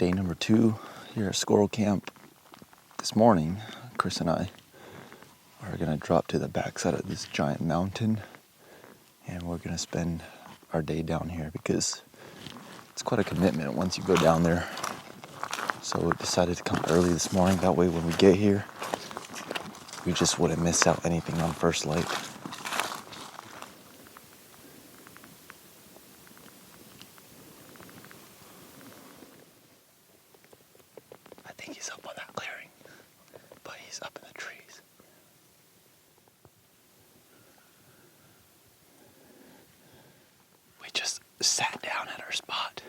Day number 2 here at Squirrel Camp. This morning, Chris and I are going to drop to the backside of this giant mountain, and we're going to spend our day down here because it's quite a commitment once you go down there. So we decided to come early this morning. That way when we get here, we just wouldn't miss out anything on first light. I think he's up on that clearing, but he's up in the trees. We just sat down at our spot.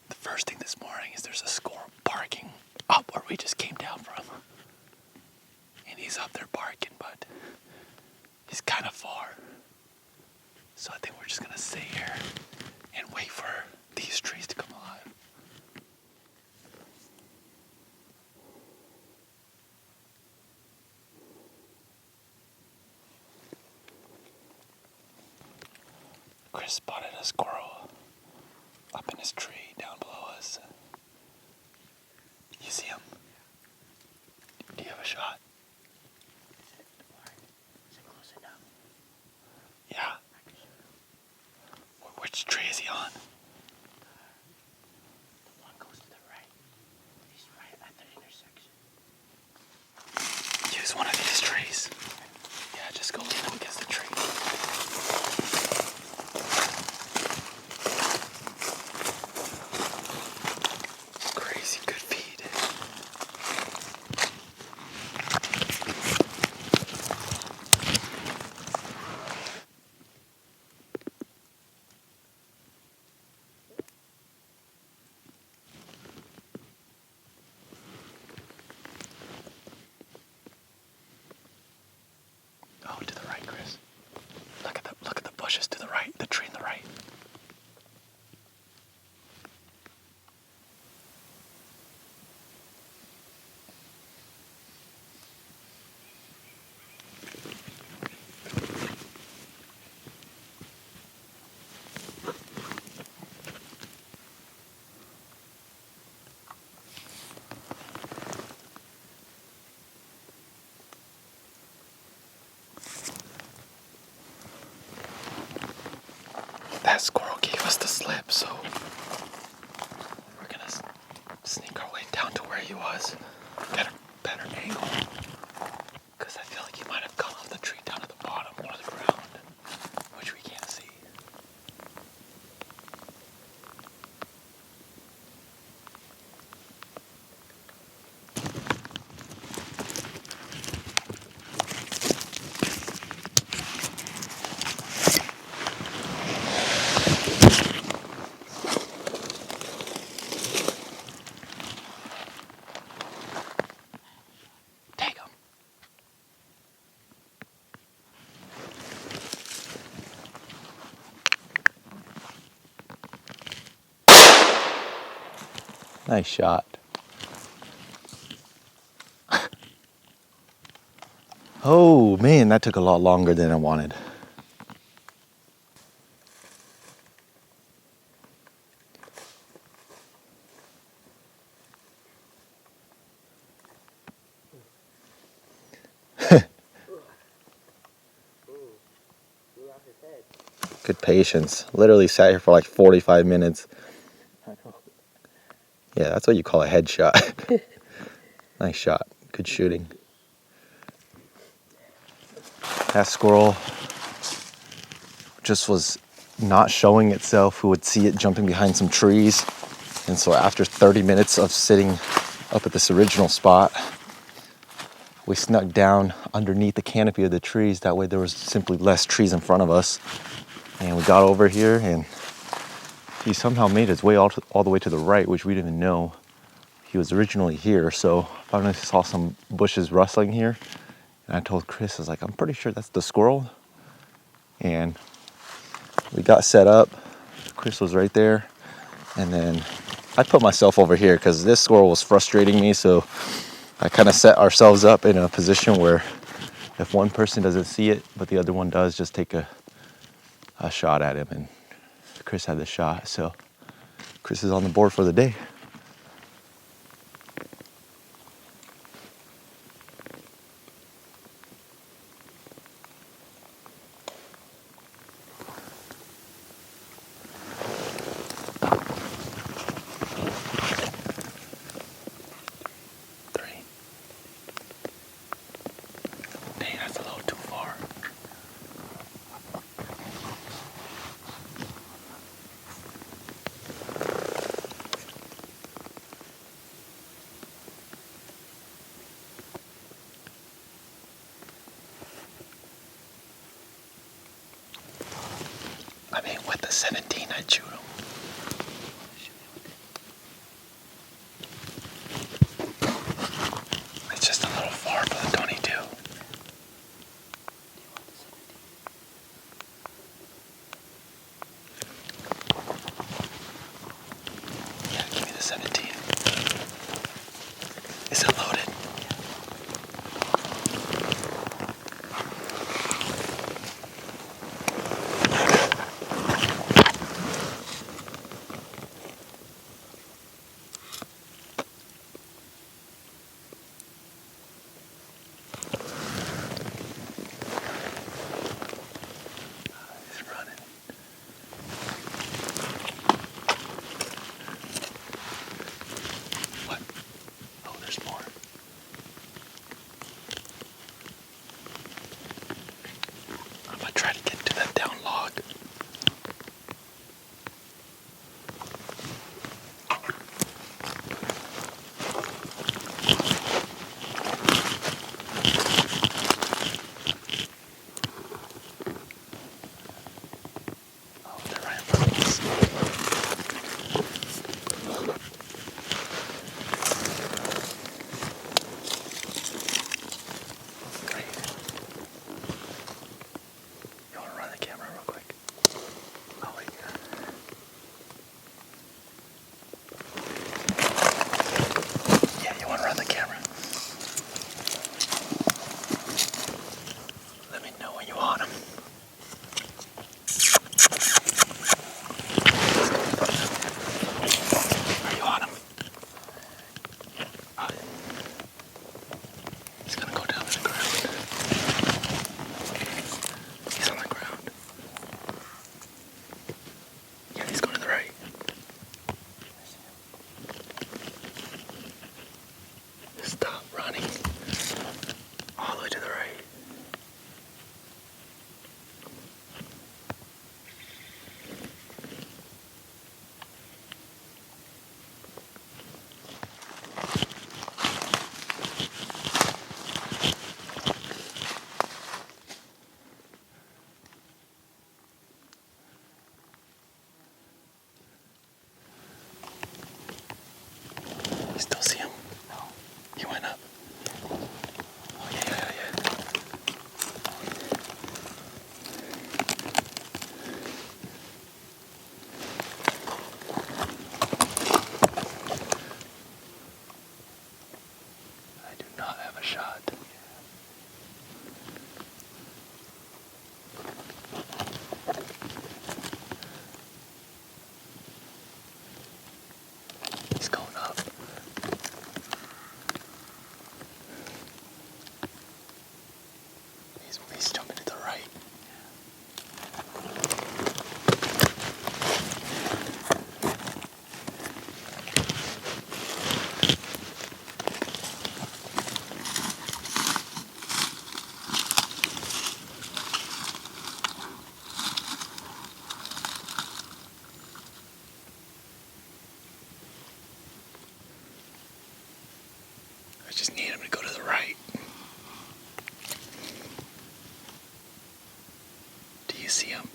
The first thing this morning is there's a squirrel barking up where we just came down from. And he's up there barking, but he's kind of far. So I think we're just gonna sit here and wait for these trees to come alive. Chris spotted a squirrel up in his tree down below us. You see him? Do you have a shot? Is it close enough? Yeah. Which tree is he on? The one goes to the right. He's right at the intersection. Use one of these trees. Yeah, just go lean up against the tree. Crazy good feed. Oh, to the right, Chris. Look at the bushes to the right, the tree on the right. That squirrel gave us the slip, so we're gonna sneak our way down to where he was, get a better angle, because I feel like he might have gone off the tree down to the bottom or the ground, which we can't see. Take him. Nice shot. Oh man, that took a lot longer than I wanted. Good patience. Literally sat here for like 45 minutes. Yeah, that's what you call a headshot. Nice shot. Good shooting. That squirrel just was not showing itself. We would see it jumping behind some trees. And so after 30 minutes of sitting up at this original spot, we snuck down underneath the canopy of the trees. That way there was simply less trees in front of us. And we got over here and he somehow made his way all the way to the right, which we didn't even know he was originally here. So finally saw some bushes rustling here. And I told Chris, I was like, I'm pretty sure that's the squirrel. And we got set up. Chris was right there. And then I put myself over here because this squirrel was frustrating me. So I kind of set ourselves up in a position where if one person doesn't see it, but the other one does, just take a shot at him. And Chris had the shot. So Chris is on the board for the day. I mean, with the 17, I'd shoot him. It's just a little far for the 22. Yeah, give me the 17. Is it loaded? You still see him? No. He went up. Oh, yeah. I do not have a shot. He's going up. He's jumping to the right. I just need him to go to the right. Do you see him?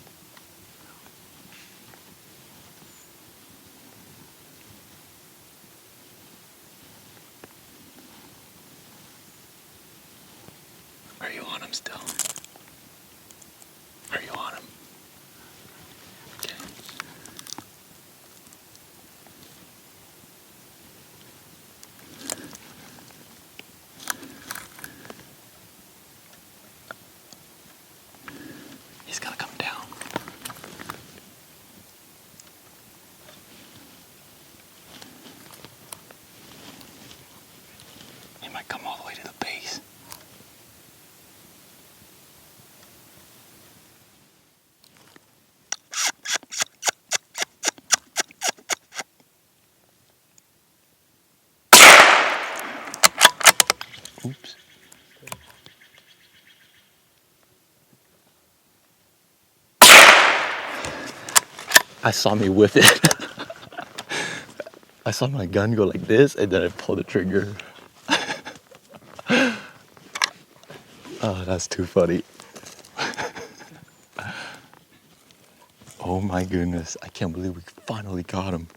Are you on him still? Are you on him? Okay. He's gonna come down. He might come all the way to the base. Oops. I saw me whip it. I saw my gun go like this, and then I pulled the trigger. Oh, that's too funny. Oh Oh my goodness, I can't believe we finally got him.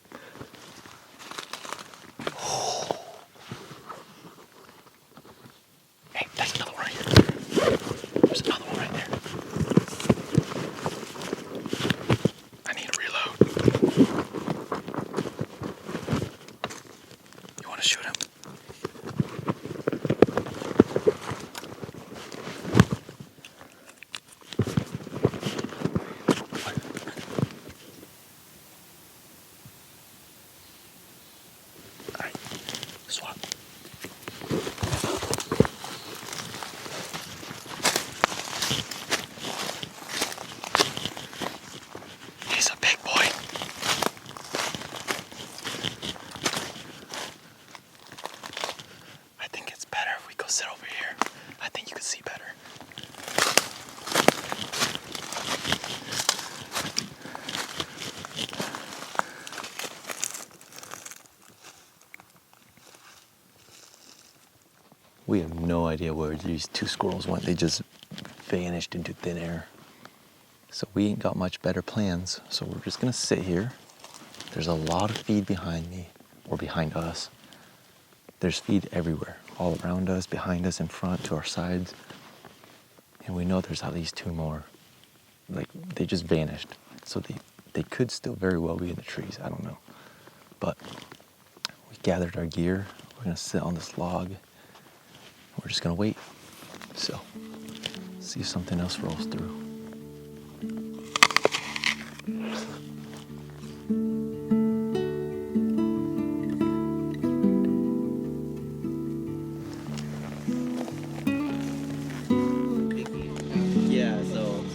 Hey, there's another one right here. There's another one right there. I need to reload. You want to shoot him? Alright, swap. He's a big boy. I think it's better if we go sit over here. I think you can see better. We have no idea where these two squirrels went. They just vanished into thin air. So we ain't got much better plans. So we're just gonna sit here. There's a lot of feed behind me, or behind us. There's feed everywhere, all around us, behind us, in front, to our sides. And we know there's at least two more. Like, they just vanished. So they could still very well be in the trees, I don't know. But we gathered our gear. We're gonna sit on this log. We're just gonna wait. So, see if something else rolls through. Yeah, so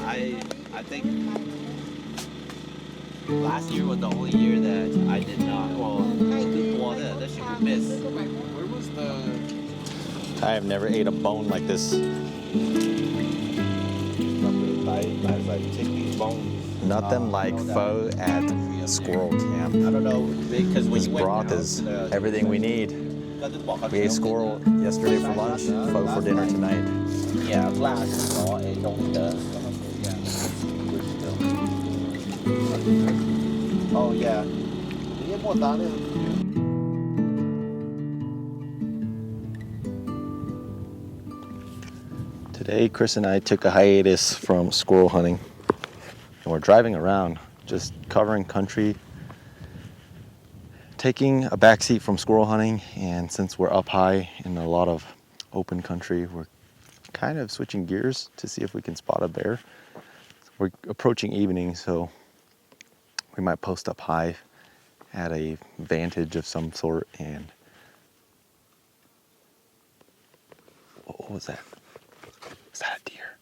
I think last year was the only year that I did not. That should be missed. Where was the... I have never ate a bone like this. Like take these bones. Nothing like pho at squirrel camp. I don't know because when This you went broth down is to the- everything we need. We ate squirrel yesterday for lunch, pho for dinner tonight. Yeah, last nó trong the. Oh yeah. Today, Chris and I took a hiatus from squirrel hunting, and we're driving around, just covering country, taking a backseat from squirrel hunting. And since we're up high in a lot of open country, we're kind of switching gears to see if we can spot a bear. We're approaching evening, so we might post up high at a vantage of some sort. And what was that? Is that a deer?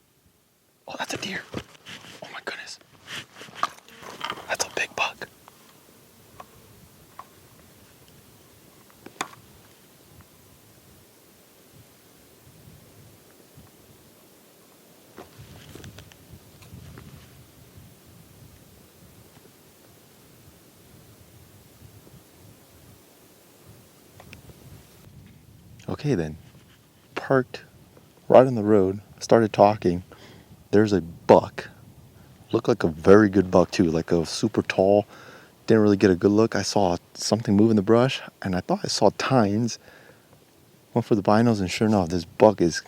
Oh, that's a deer. Oh my goodness. That's a big buck. Okay then, parked right on the road, started talking. There's a buck. Looked like a very good buck too, like a super tall. Didn't really get a good look. I saw something move in the brush, and I thought I saw tines. Went for the binos, and sure enough, this buck is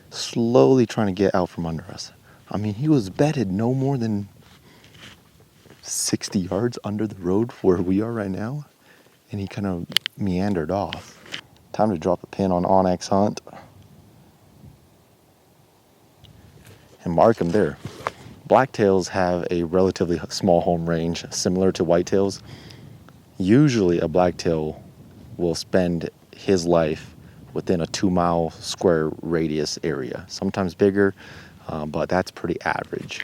slowly trying to get out from under us. I mean, he was bedded no more than 60 yards under the road where we are right now, and he kind of meandered off. Time to drop a pin on Onyx Hunt and mark him there. Blacktails have a relatively small home range, similar to whitetails. Usually a blacktail will spend his life within a 2-mile square radius area, sometimes bigger, but that's pretty average.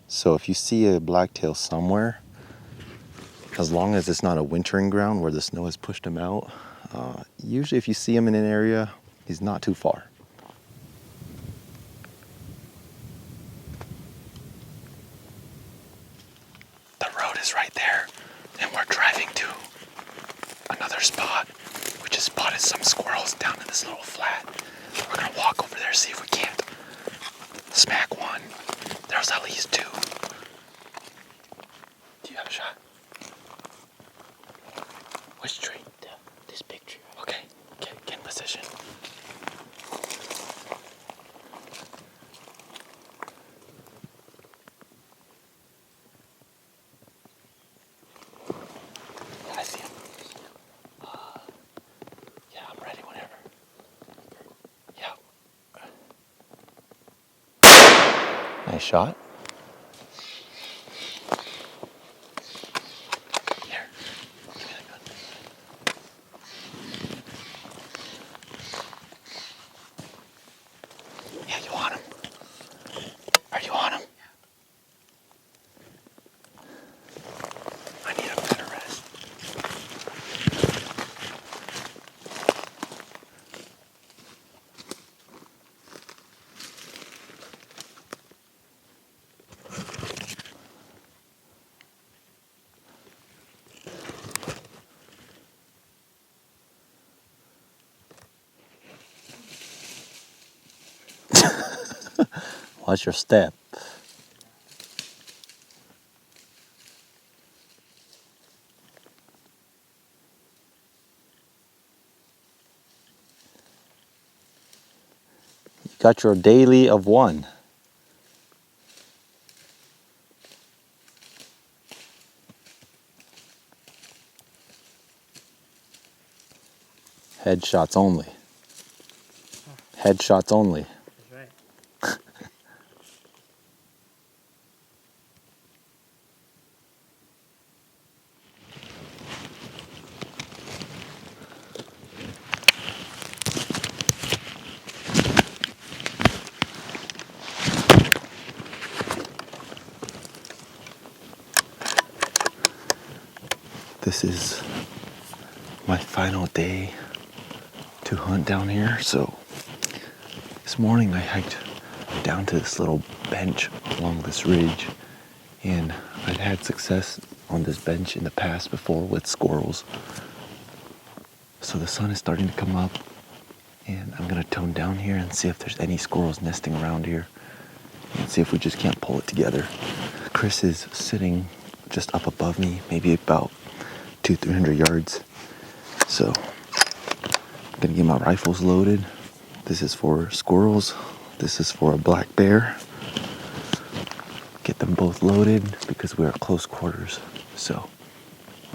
So if you see a blacktail somewhere, as long as it's not a wintering ground where the snow has pushed him out, usually if you see him in an area, he's not too far. The road is right there, and we're driving to another spot. We just spotted some squirrels down in this little flat. We're gonna walk over there, see if we can't Smack one. There's at least two. Do you have a shot? Which tree? This big tree. Okay, get in position. Yeah, I see him. Yeah, I'm ready whenever. Yeah. Nice shot. Here, give me that gun. Yeah, you want him? Are you on him? I need a better rest. Watch your step. You got your daily of one. Headshots only. Headshots only. That's right. This is my final day to hunt down here. So this morning I hiked down to this little bench along this ridge, and I'd had success on this bench in the past before with squirrels. So the sun is starting to come up, and I'm gonna tone down here and see if there's any squirrels nesting around here, and see if we just can't pull it together. Chris is sitting just up above me, maybe about 200-300 yards. So I'm gonna get my rifles loaded. This is for squirrels. This is for a black bear. Get them both loaded because we're at close quarters. So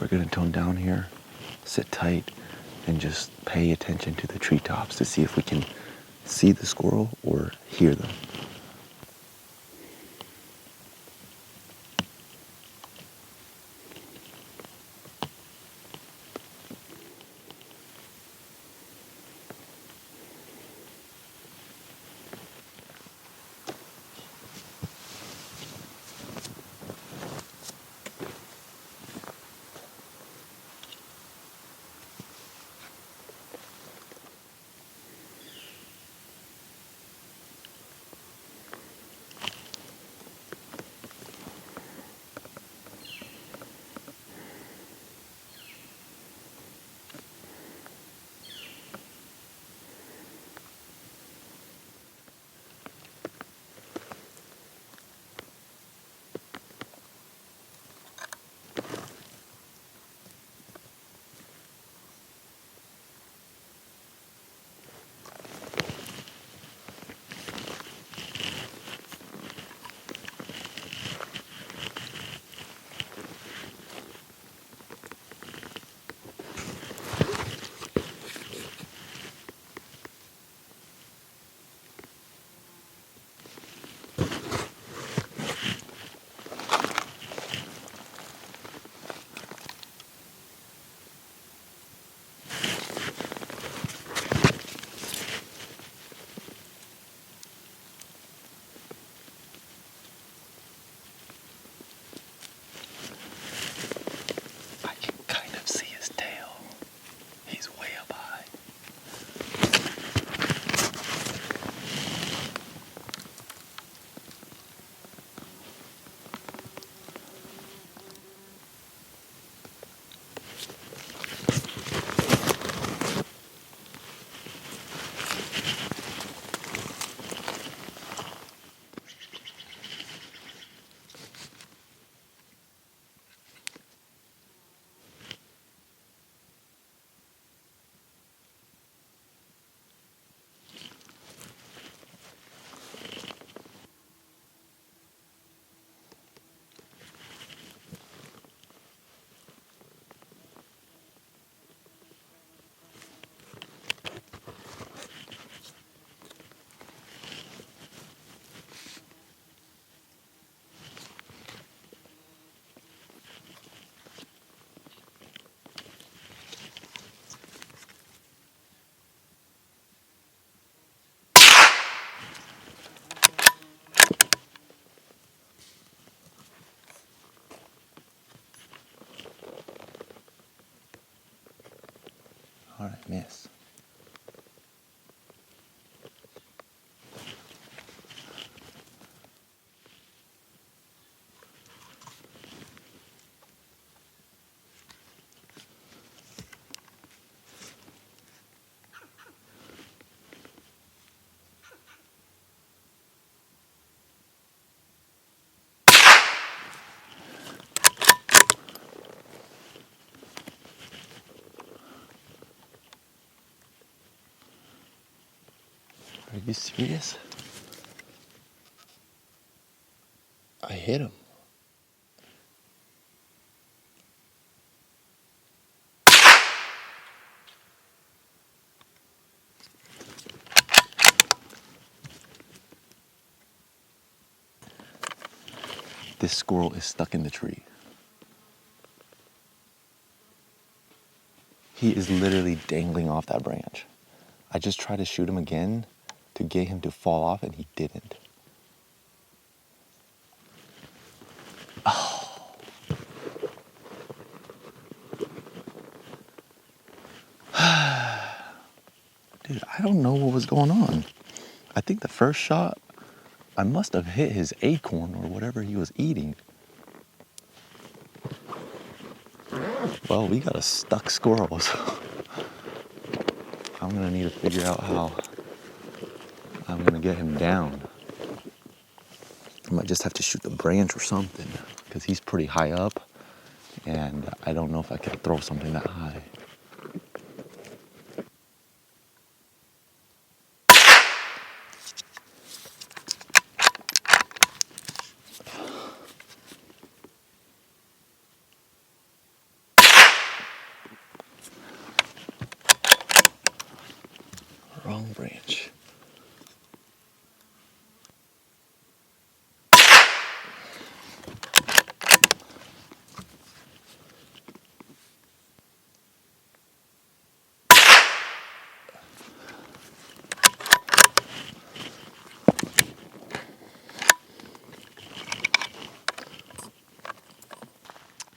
we're gonna tone down here, sit tight, and just pay attention to the treetops to see if we can see the squirrel or hear them. All right, miss. Are you serious? I hit him. This squirrel is stuck in the tree. He is literally dangling off that branch. I just tried to shoot him again to get him to fall off, and he didn't. Dude, I don't know what was going on. I think the first shot, I must have hit his acorn or whatever he was eating. Well, we got a stuck squirrel, so I'm gonna need to figure out how I'm gonna get him down. I might just have to shoot the branch or something, because he's pretty high up, and I don't know if I can throw something that high. Wrong branch.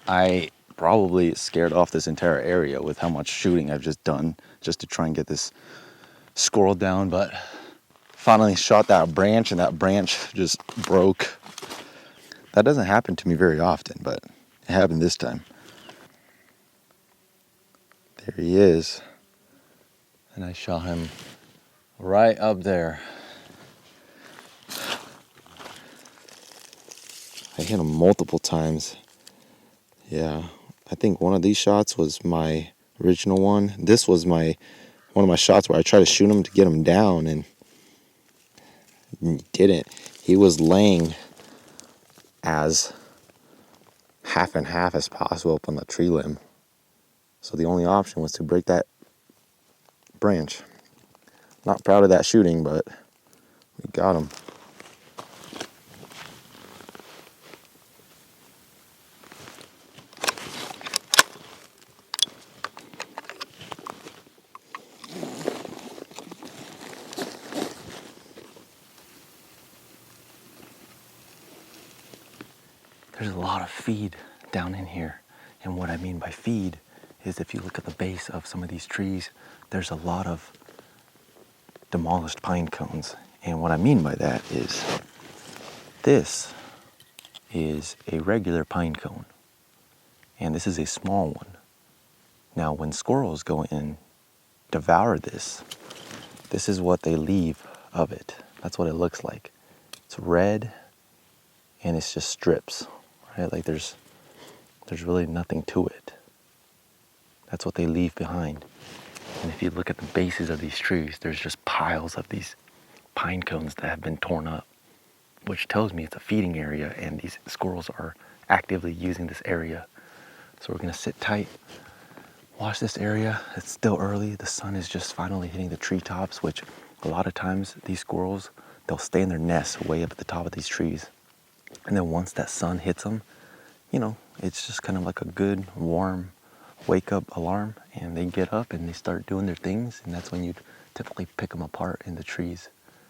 I probably scared off this entire area with how much shooting I've just done just to try and get this squirrel down, but finally shot that branch and that branch just broke. That doesn't happen to me very often, but it happened this time. There he is. And I shot him right up there. I hit him multiple times. Yeah, I think one of these shots was my original one. This was one of my shots where I tried to shoot him to get him down, and he didn't. He was laying as half and half as possible up on the tree limb. So the only option was to break that branch. Not proud of that shooting, but we got him. There's a lot of feed down in here. And what I mean by feed is if you look at the base of some of these trees, there's a lot of demolished pine cones. And what I mean by that is this is a regular pine cone. And this is a small one. Now, when squirrels go and devour this, this is what they leave of it. That's what it looks like. It's red and it's just strips. Right? Like there's really nothing to it. That's what they leave behind. And if you look at the bases of these trees, there's just piles of these pine cones that have been torn up, which tells me it's a feeding area and these squirrels are actively using this area. So we're gonna sit tight, watch this area. It's still early. The sun is just finally hitting the treetops, which a lot of times these squirrels, they'll stay in their nests way up at the top of these trees. And then once that sun hits them, you know, it's just kind of like a good, warm wake-up alarm, and they get up and they start doing their things, and that's when you typically pick them apart in the trees,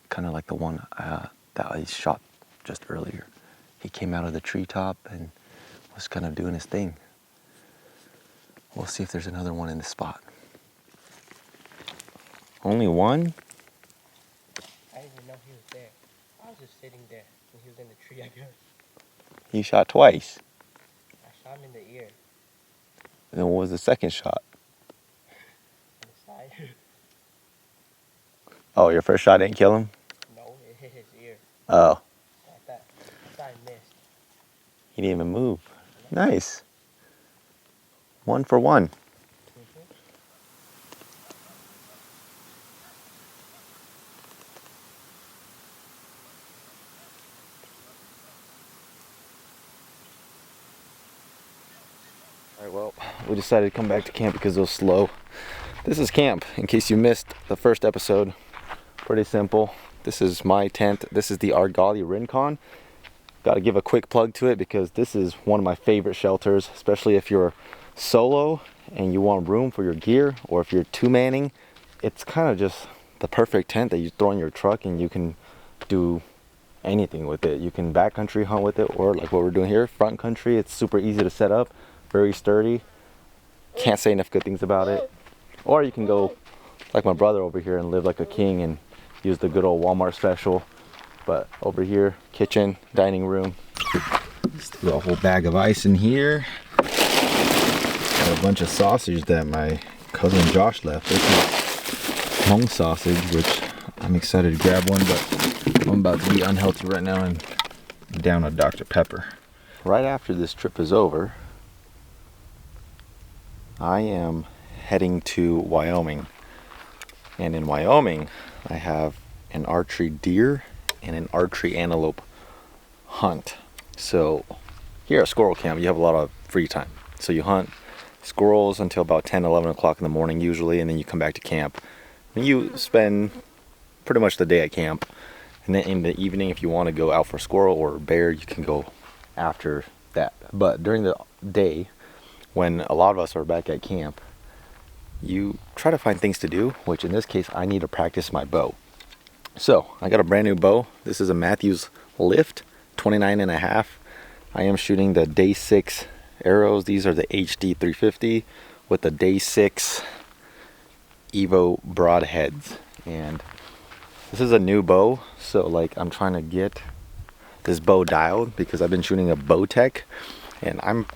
kind of like the one that I shot just earlier. He came out of the treetop and was kind of doing his thing. We'll see if there's another one in the spot. Only one? I didn't even know he was there. I was just sitting there and he was in the tree, I guess. You shot twice. I shot him in the ear. And then what was the second shot? On the side. Oh, your first shot didn't kill him? No, it hit his ear. Oh. I thought I missed. He didn't even move. Nice. 1 for 1. Alright, well, we decided to come back to camp because it was slow. This is camp, in case you missed the first episode. Pretty simple. This is my tent. This is the Argali Rincon. Got to give a quick plug to it because this is one of my favorite shelters, especially if you're solo and you want room for your gear, or if you're two-manning. It's kind of just the perfect tent that you throw in your truck and you can do anything with it. You can backcountry hunt with it, or like what we're doing here, front country. It's super easy to set up, very sturdy. Can't say enough good things about it. Or you can go like my brother over here and live like a king and use the good old Walmart special. But over here, kitchen, dining room. Just threw a whole bag of ice in here. Got a bunch of sausage that my cousin Josh left. This is Samong sausage, which I'm excited to grab one, but I'm about to be unhealthy right now and down a Dr. Pepper. Right after this trip is over, I am heading to Wyoming. And in Wyoming, I have an archery deer and an archery antelope hunt. So here at Squirrel Camp, you have a lot of free time. So you hunt squirrels until about 10, 11 o'clock in the morning usually, and then you come back to camp. And you spend pretty much the day at camp. And then in the evening, if you want to go out for squirrel or bear, you can go after that. But during the day, when a lot of us are back at camp, you try to find things to do, which in this case, I need to practice my bow. So I got a brand new bow. This is a Matthews Lift 29.5. I am shooting the day 6 arrows. These are the HD 350 with the day 6 Evo broadheads. And this is a new bow. So like I'm trying to get this bow dialed because I've been shooting a Bowtech and I'm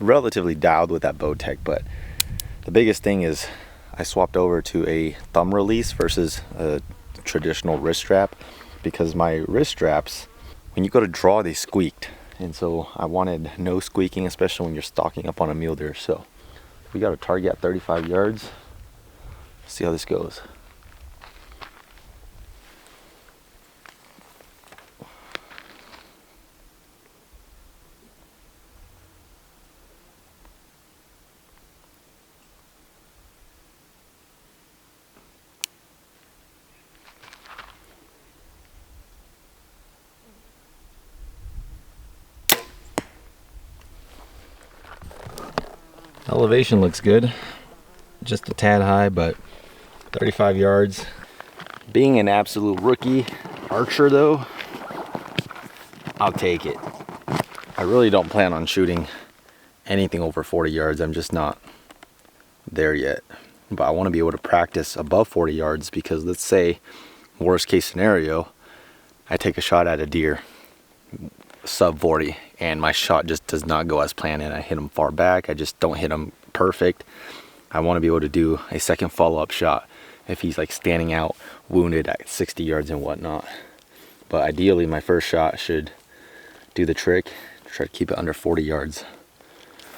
relatively dialed with that Bowtech, but the biggest thing is I swapped over to a thumb release versus a traditional wrist strap because my wrist straps, when you go to draw, they squeaked. And so I wanted no squeaking, especially when you're stalking up on a mule deer. So we got a target at 35 yards. Let's see how this goes. Elevation looks good, just a tad high, but 35 yards. Being an absolute rookie archer though, I'll take it. I really don't plan on shooting anything over 40 yards. I'm just not there yet. But I want to be able to practice above 40 yards because let's say, worst case scenario, I take a shot at a deer sub 40 and my shot just does not go as planned and I hit him far back. I just don't hit him perfect. I want to be able to do a second follow-up shot if he's like standing out wounded at 60 yards and whatnot. But ideally my first shot should do the trick, try to keep it under 40 yards.